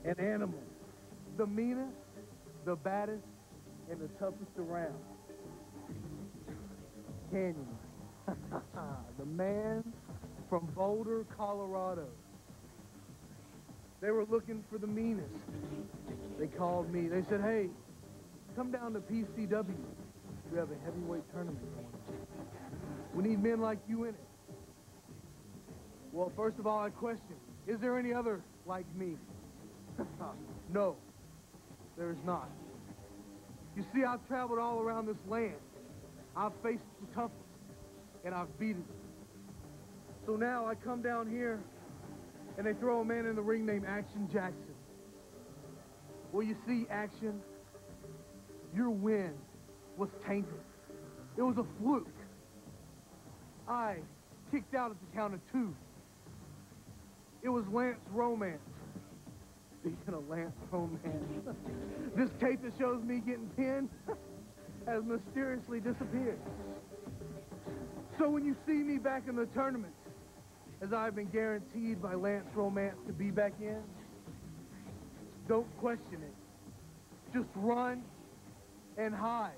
an animal. The meanest, the baddest, and the toughest around. Canyon. The man from Boulder, Colorado. They were looking for the meanest. They called me. They said, hey, come down to PCW. We have a heavyweight tournament going on. We need men like you in it. Well, first of all, I question, is there any other like me? No, there is not. You see, I've traveled all around this land. I've faced the toughest, and I've beaten them. So now I come down here, and they throw a man in the ring named Action Jackson. Well, you see, Action, your win was tainted. It was a fluke. I kicked out at the count of 2. It was Lance Romance. Speaking of Lance Romance, this tape that shows me getting pinned has mysteriously disappeared. So when you see me back in the tournament, as I've been guaranteed by Lance Romance to be back in, don't question it. Just run and hide,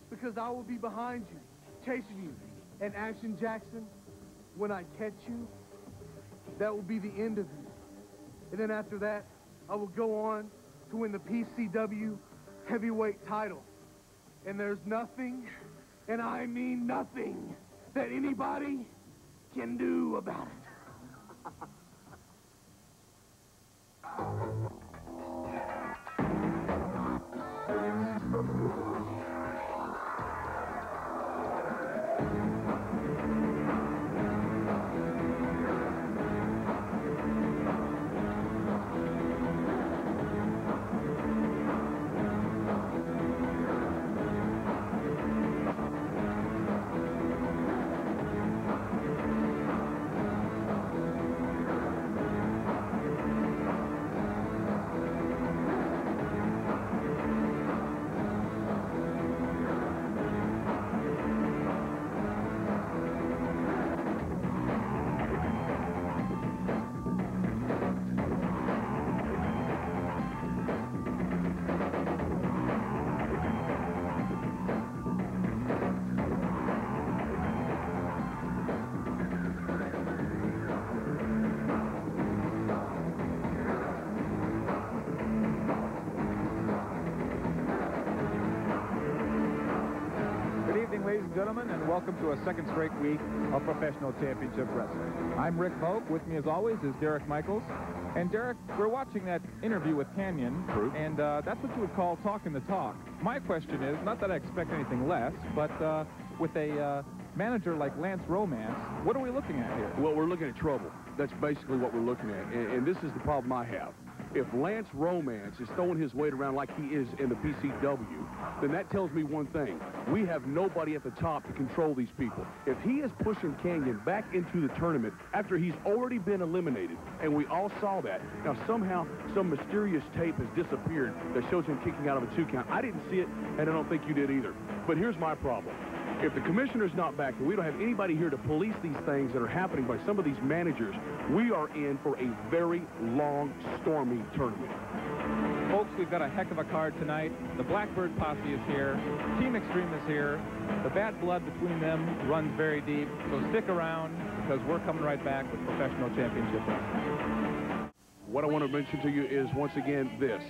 because I will be behind you, chasing you. And Action Jackson, when I catch you, that will be the end of you. And then after that, I will go on to win the PCW heavyweight title. And there's nothing, and I mean nothing, that anybody can do about it. Ladies and gentlemen, and welcome to a second straight week of professional championship wrestling. I'm Rick Vogt. With me, as always, is Derek Michaels. And Derek, we're watching that interview with Canyon, and that's what you would call talking the talk. My question is, not that I expect anything less, but with a manager like Lance Romance, what are we looking at here? Well, we're looking at trouble. That's basically what we're looking at, and this is the problem I have. If Lance Romance is throwing his weight around like he is in the PCW, then that tells me one thing. We have nobody at the top to control these people. If he is pushing Canyon back into the tournament after he's already been eliminated, and we all saw that, now somehow some mysterious tape has disappeared that shows him kicking out of a 2 count. I didn't see it, and I don't think you did either. But here's my problem. If the commissioner's not back and we don't have anybody here to police these things that are happening by some of these managers, we are in for a very long, stormy tournament. Folks, we've got a heck of a card tonight. The Blackbird Posse is here. Team Extreme is here. The bad blood between them runs very deep. So stick around, because we're coming right back with professional championship wrestling. What I want to mention to you is, once again, this.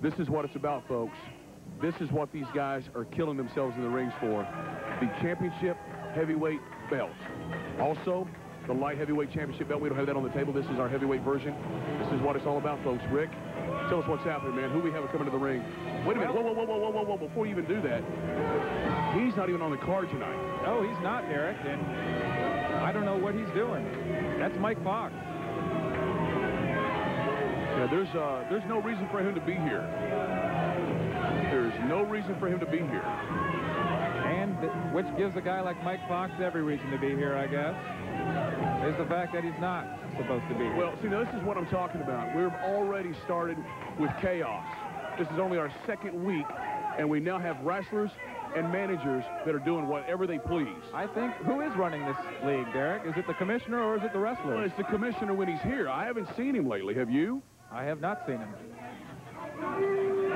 This is what it's about, folks. This is what these guys are killing themselves in the rings for. The championship heavyweight belt. Also, the light heavyweight championship belt. We don't have that on the table. This is our heavyweight version. This is what it's all about, folks. Rick, tell us what's happening, man. Who we have coming to the ring? Wait a minute. Whoa. Before you even do that, he's not even on the card tonight. No, he's not, Derek. And I don't know what he's doing. That's Mike Foxx. Yeah, there's no reason for him to be here. There's no reason for him to be here. And which gives a guy like Mike Foxx every reason to be here, I guess, is the fact that he's not supposed to be here. Well, see, now this is what I'm talking about. We've already started with chaos. This is only our second week, and we now have wrestlers and managers that are doing whatever they please. I think, who is running this league, Derek? Is it the commissioner or is it the wrestler? Well, it's the commissioner when he's here. I haven't seen him lately. Have you? I have not seen him.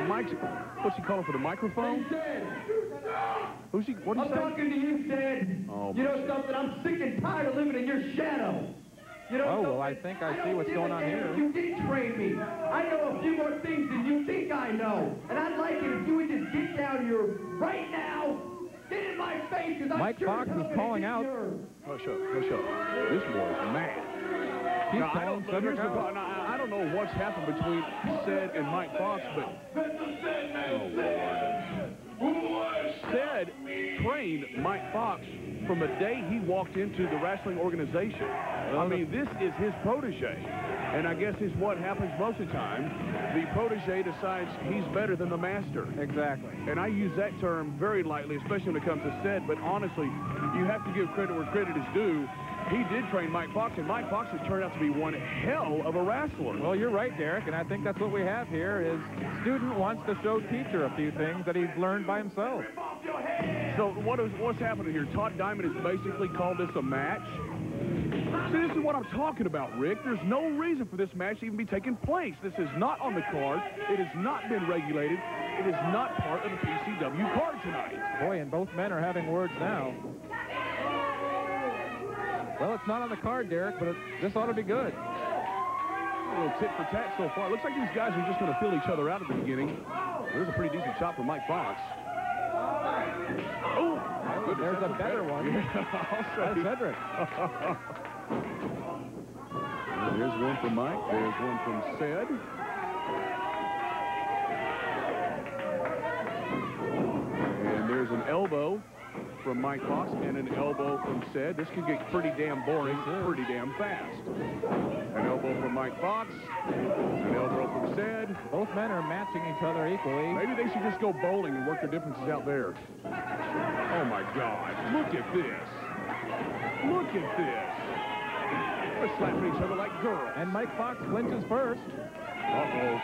Mike's, what's he calling for the microphone? Who's he? What I'm talking to you, Sid. Oh, you know something? I'm sick and tired of living in your shadow. You know Oh, well, I think I see what's going on here. You did train me. I know a few more things than you think I know. And I'd like it if you would just get down here right now, get in my face, because I'm Mike sure Foxx is calling out. Hush up, hush up. This boy's mad. He's Now, calling Cedric out. I don't know what's happened between Ced and Mike Foxx, but... Ced trained Mike Foxx from the day he walked into the wrestling organization. I mean, this is his protege. And I guess it's what happens most of the time. The protege decides he's better than the master. Exactly. And I use that term very lightly, especially when it comes to Ced, but honestly, you have to give credit where credit is due. He did train Mike Foxx, and Mike Foxx has turned out to be one hell of a wrestler. Well, you're right, Derek, and I think that's what we have here is student wants to show teacher a few things that he's learned by himself. So what's happening here? Todd Diamond has basically called this a match. See, this is what I'm talking about, Rick. There's no reason for this match to even be taking place. This is not on the card. It has not been regulated. It is not part of the PCW card tonight. Boy, and both men are having words now. Well, it's not on the card, Derek, but this ought to be good. A little tit for tat so far. It looks like these guys are just going to fill each other out at the beginning. There's a pretty decent shot from Mike Foxx. Oh, there's a better one. That's Cedric. There's one from Mike. There's one from Ced. And there's an elbow from Mike Foxx and an elbow from Ced. This could get pretty damn boring pretty damn fast. An elbow from Mike Foxx, an elbow from Ced. Both men are matching each other equally. Maybe they should just go bowling and work their differences out there. Oh my God, look at this. Look at this. They're slapping each other like girls. And Mike Foxx clinches first. Uh-oh.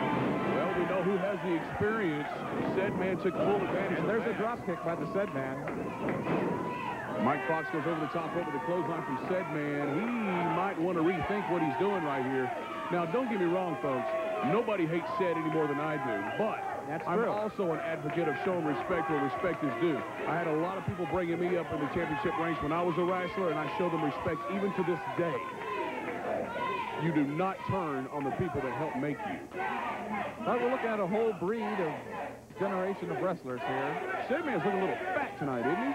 Well, we know who has the experience. Ced man took full advantage. And there's a drop kick by the Ced man. Mike Foxx goes over the top rope with a clothesline from Ced man. He might want to rethink what he's doing right here. Now, don't get me wrong, folks. Nobody hates Ced any more than I do. But I'm also an advocate of showing respect where respect is due. I had a lot of people bringing me up in the championship ranks when I was a wrestler, and I show them respect even to this day. You do not turn on the people that help make you. Well, we're looking at a whole breed of generation of wrestlers here. Ced man's looking a little fat tonight, isn't he?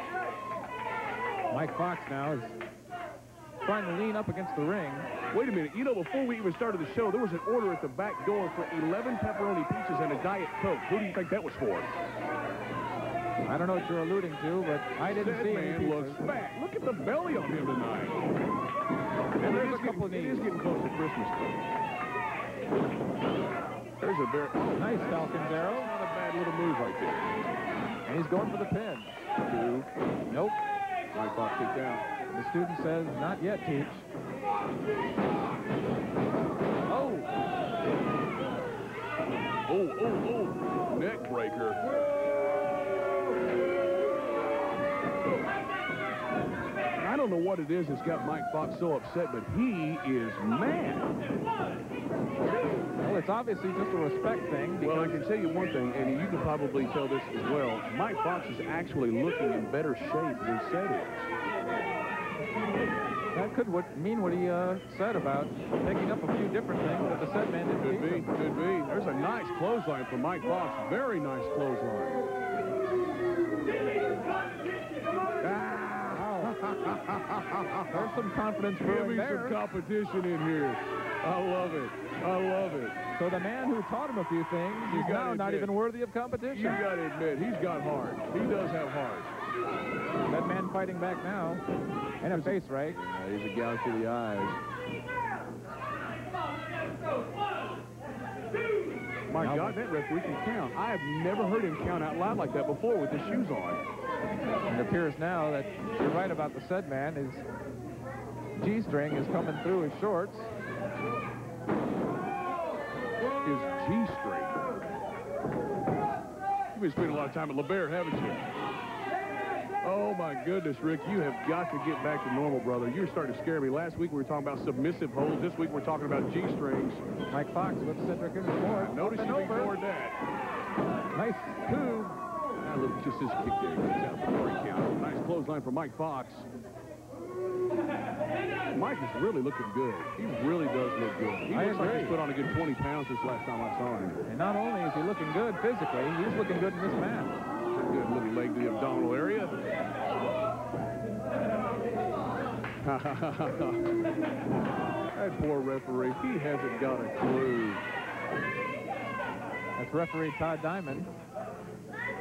Mike Foxx now is trying to lean up against the ring. Wait a minute. You know, before we even started the show, there was an order at the back door for 11 pepperoni pizzas and a Diet Coke. Who do you think that was for? I don't know what you're alluding to, but I didn't see any man looks fat. Look at the belly on him tonight. And there's a couple of knees. knees. It is getting close to Christmas. There's a very nice Falcon's arrow. Not a bad little move right there. And he's going for the pin. 2. Nope. Mike Foxx kicked out. The student says, not yet, Teach. Oh. Oh. Neck breaker. I don't know what it is that's got Mike Foxx so upset, but he is mad. Well, it's obviously just a respect thing. Well, I can tell you one thing, and you can probably tell this as well. Mike Foxx is actually looking in better shape than Ced is. That could mean what he said about picking up a few different things that the Ced man didn't Could be. There's a nice clothesline from Mike Foxx. Very nice clothesline. There's some confidence for Give me some competition in here. I love it. So the man who taught him a few things is now not even worthy of competition. You got to admit, he's got heart. He does have heart. That man fighting back now. And a face right. He's a gouge to the eyes. My God, that referee can count. I have never heard him count out loud like that before with his shoes on. It appears now that you're right about the Ced man. His G-string is coming through his shorts. His G-string. You've been spending a lot of time at LeBaire, haven't you? Oh, Oh, my goodness, Rick, you have got to get back to normal, brother. You're starting to scare me. Last week, we were talking about submissive holds. This week, we're talking about G-strings. Mike Foxx with Cedric in the board. Notice you ignored that. Nice coup. Now, look, just his kick there. He gets out before he counts. Nice clothesline from Mike Foxx. Mike is really looking good. He really does look good. He looks like he's put on a good 20 pounds this last time I saw him. And not only is he looking good physically, he's looking good in this match. Good little leg to the abdominal area. That poor referee, he hasn't got a clue. That's referee Todd Diamond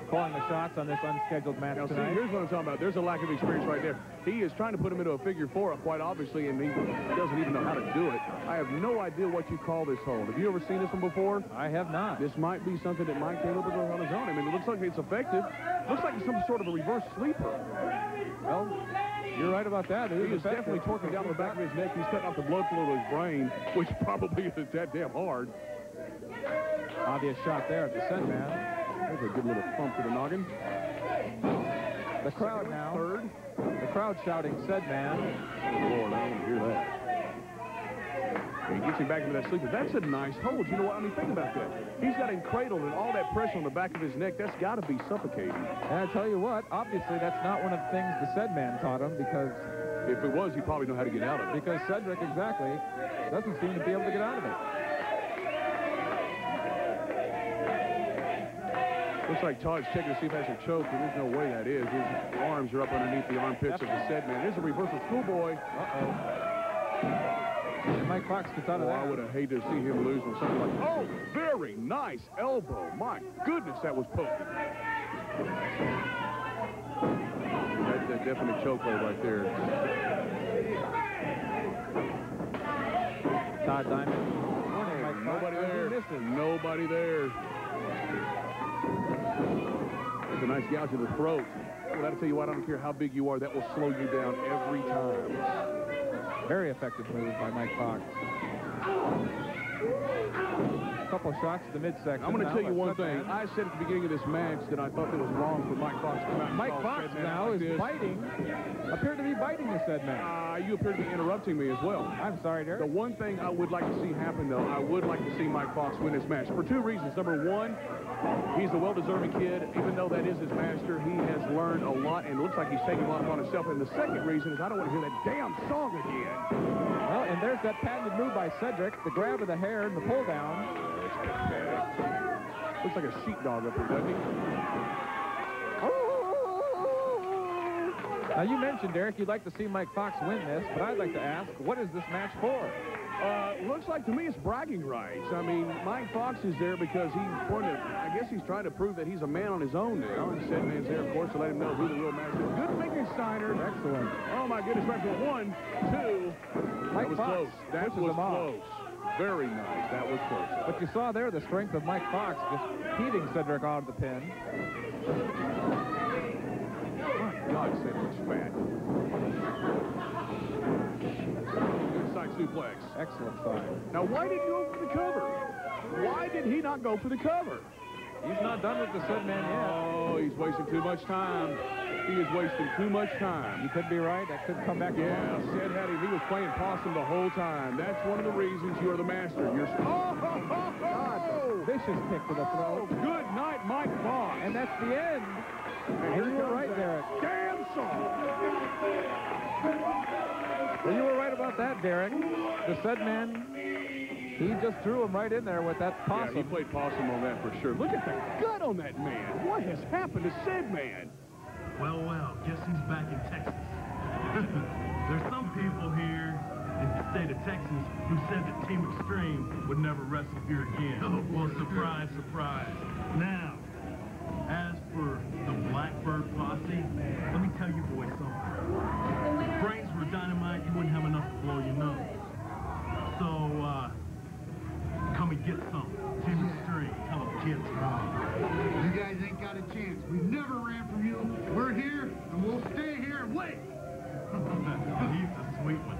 calling the shots on this unscheduled match now, tonight. See, here's what I'm talking about. There's a lack of experience right there. He is trying to put him into a figure four, quite obviously, and he doesn't even know how to do it. I have no idea what you call this hold. Have you ever seen this one before? I have not. This might be something that Mike came up with on his own. I mean, it looks like it's effective. Looks like it's some sort of a reverse sleeper. Well, you're right about that. He is definitely torquing down the back of his neck. He's cutting off the blood flow to his brain, which probably is that damn hard. Obvious shot there at the set man. There's a good little thump to the noggin. The crowd now. Third. The crowd shouting, "Said man." Oh, Lord, I don't hear that. He gets him back into that sleeper. That's a nice hold. You know what? I mean, think about that. He's got him cradled, and all that pressure on the back of his neck, that's got to be suffocating. And I tell you what, obviously that's not one of the things the said man taught him, because if it was, he'd probably know how to get out of it. Because Cedric, exactly, doesn't seem to be able to get out of it. Looks like Todd's checking to see if that's a choke, and there's no way that is. His arms are up underneath the armpits of the said man. There's a reversal schoolboy. Uh-oh. And Mike Foxx gets out of that. I would have hated to see him lose on something like, oh, very nice elbow. My goodness, that was poking. That's a definite chokehold right there. Todd Diamond. Nobody there. Nobody there. That's a nice gouge in the throat. Well, that'll tell you what, I don't care how big you are, that will slow you down every time. Very effective move by Mike Foxx. A couple shots to the midsection. I'm going to tell you one thing. I said at the beginning of this match that I thought it was wrong for Mike Foxx to come out. Mike Foxx now is biting. Appeared to be biting the said man. You appear to be interrupting me as well. I'm sorry, Derek. The one thing I would like to see happen, though, I would like to see Mike Foxx win this match for two reasons. Number one, he's a well-deserving kid. Even though that is his master, he has learned a lot, and it looks like he's taking a lot upon himself. And the second reason is I don't want to hear that damn song again. Well, and there's that patented move by Cedric, the grab of the hair and the pull down. Looks like a sheepdog up here, doesn't he? Now, you mentioned, Derek, you'd like to see Mike Foxx win this, but I'd like to ask, what is this match for? Looks like to me it's bragging rights. I mean, Mike Foxx is there because I guess he's trying to prove that he's a man on his own now. And said man's there, of course, to let him know who the real master is. Good thinking, Steiner. Excellent. Oh, my goodness, right for 1, 2. Mike That was Foxx close. That was close. Very nice. That was close. But you saw there the strength of Mike Foxx just heaving Cedric out of the pin. My God, Cedric's fat. Good side suplex. Excellent side. Now, why did he go for the cover? Why did he not go for the cover? He's not done with the said man yet. Oh, he's wasting too much time. He is wasting too much time. You could be right. That could come back. Yeah, Ced had him. He was playing possum the whole time. That's one of the reasons you are the master. You're... Oh! Vicious kick to the throat. Good night, Mike Foxx. And that's the end. And you were right, Derek. Damn song. Well, you were right about that, Derek. The said man, he just threw him right in there with that possum. Yeah, he played possum on that for sure. Look at the gut on that man. What has happened to said man? Well, guess who's back in Texas? There's some people here in the state of Texas who said that Team Extreme would never wrestle here again. Well, surprise, surprise. Now, as for the Blackbird Posse, let me tell you boys something. If brains were dynamite, you wouldn't have enough to blow your nose. So, come and get some. Team Extreme. Tell them kids. You guys ain't got a chance. We never ran from you. We're here, and we'll stay here and wait. He's a sweet one.